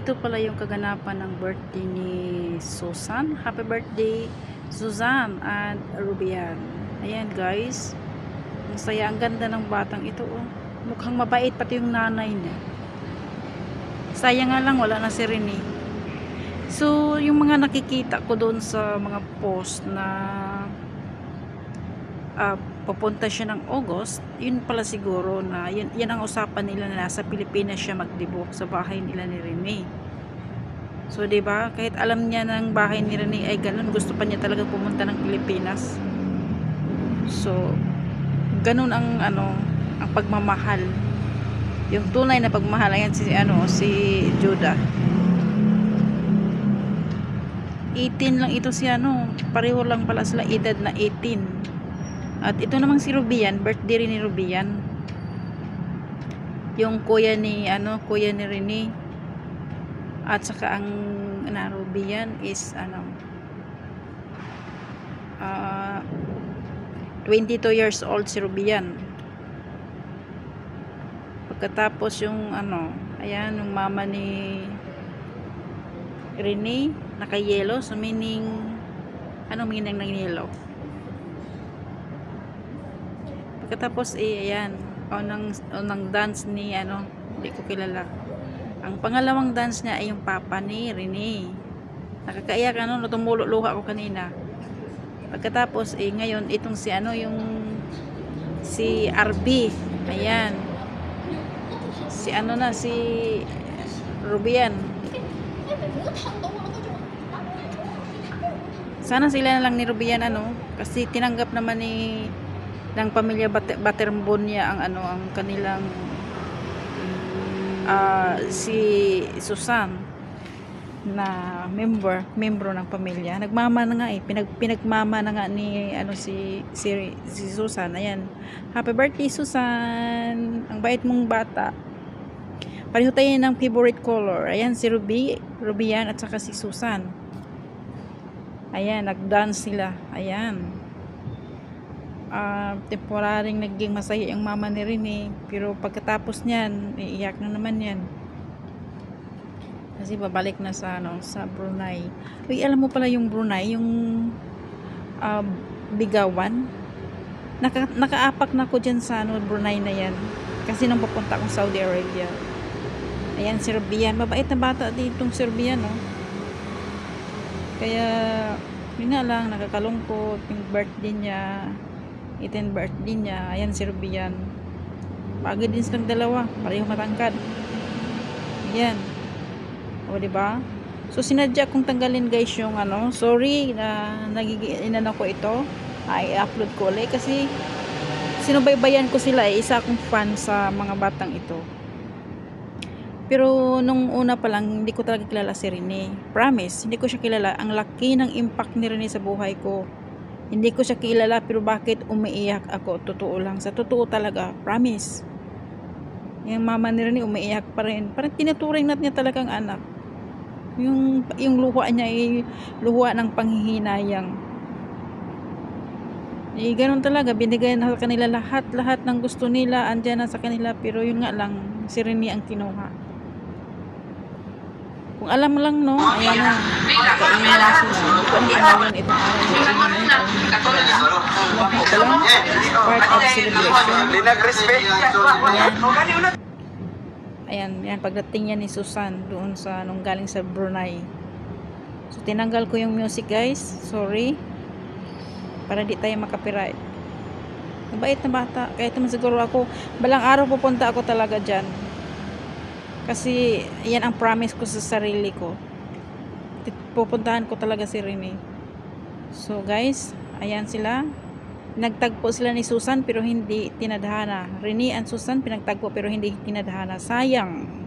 ito pala yung kaganapan ng birthday ni Susan. Happy birthday, Susan and Rubian. Ayan guys, ang saya, ang ganda ng batang ito. Oh. Mukhang mabait pati yung nanay niya. Sayang nga lang wala na si Rene. So, yung mga nakikita ko doon sa mga post na papunta siya ng August, yun pala siguro na yan ang usapan nila na nasa Pilipinas siya magdibok sa bahay nila ni Rene. So, 'di ba? Kahit alam niya ng bahay ni Rene ay ganun, gusto pa niya talaga pumunta ng Pilipinas. So, ganun ang ang pagmamahal. Yung tunay na pagmamahal, ayan si Judah. 18 lang ito si pareho lang pala sila edad na 18. At ito namang si Rubian, birthday rin ni Rubian. Yung kuya ni Rene. At saka ang Rubian is 22 years old si Rubian. Pagkatapos yung ayan, yung mama ni Rene naka-yellow, so meaning meaning ng yellow. Pagkatapos ayan, unang dance ni hindi ko kilala. Ang pangalawang dance niya ay yung papa ni Rene. Nakakaiyak tumulo luha ako kanina. Pagkatapos ngayon itong si RB. Ayan. Si Rubian. Sana sila na lang ni Rubian kasi tinanggap naman ng pamilya Baterbonia ang kanilang si Susan na membro ng pamilya. Nagmama na nga pinagmama na nga ni si Susan. Ayan. Happy birthday, Susan. Ang bait mong bata. Pareho tayo ng favorite color. Ayan si Rubian at saka si Susan. Ayan, nagdance sila. Ayan. Temporaring naging masaya ang mama ni Rene, pero pagkatapos niyan iiyak na naman yan kasi babalik na sa Brunei. Uy, alam mo pala yung Brunei, yung bigawan, nakaapak na ako dyan sa Brunei na yan kasi nang papunta akong Saudi Arabia. Ayan si Rubian, mabait na bata ditong si Rubian kaya yun nga lang, nakakalungkot yung birthday niya, 18th birthday niya. Ayan si Rubian, bagay din silang dalawa, pareho matangkad. Ayan, o diba? So sinadya kong tanggalin guys yung sorry na nagigiinan ako ito, i-upload ko ulit kasi sinubaybayan ko sila, isa akong fan sa mga batang ito. Pero nung una pa lang, hindi ko talaga kilala si Rene. Promise, hindi ko siya kilala. Ang laki ng impact ni Rene sa buhay ko. Hindi ko siya kilala, pero bakit umiiyak ako? Totoo lang. Sa totoo talaga. Promise. Yung mama ni Rene umiiyak pa rin. Parang tinuturing natin niya talagang anak. Yung luha niya ay luha ng panghihinayang. Ganun talaga. Binigay na sa kanila lahat ng gusto nila. Andyan na sa kanila. Pero yun nga lang, si Rene ang kinuha. Kung alam mo lang ayan na, kainin na sila. Hindi ko alam itong araw part of celebration. Ayan, pagdating yan ni Susan doon sa galing sa Brunei. So tinanggal ko yung music guys, sorry, para di tayo makapiright. Mabait na bata, kaya ito siguro ako balang araw pupunta ako talaga dyan. Kasi yan ang promise ko sa sarili ko. Pupuntahan ko talaga si Rene. So guys, ayan sila. Nagtagpo sila ni Susan pero hindi tinadhana. Rene and Susan pinagtagpo pero hindi tinadhana. Sayang.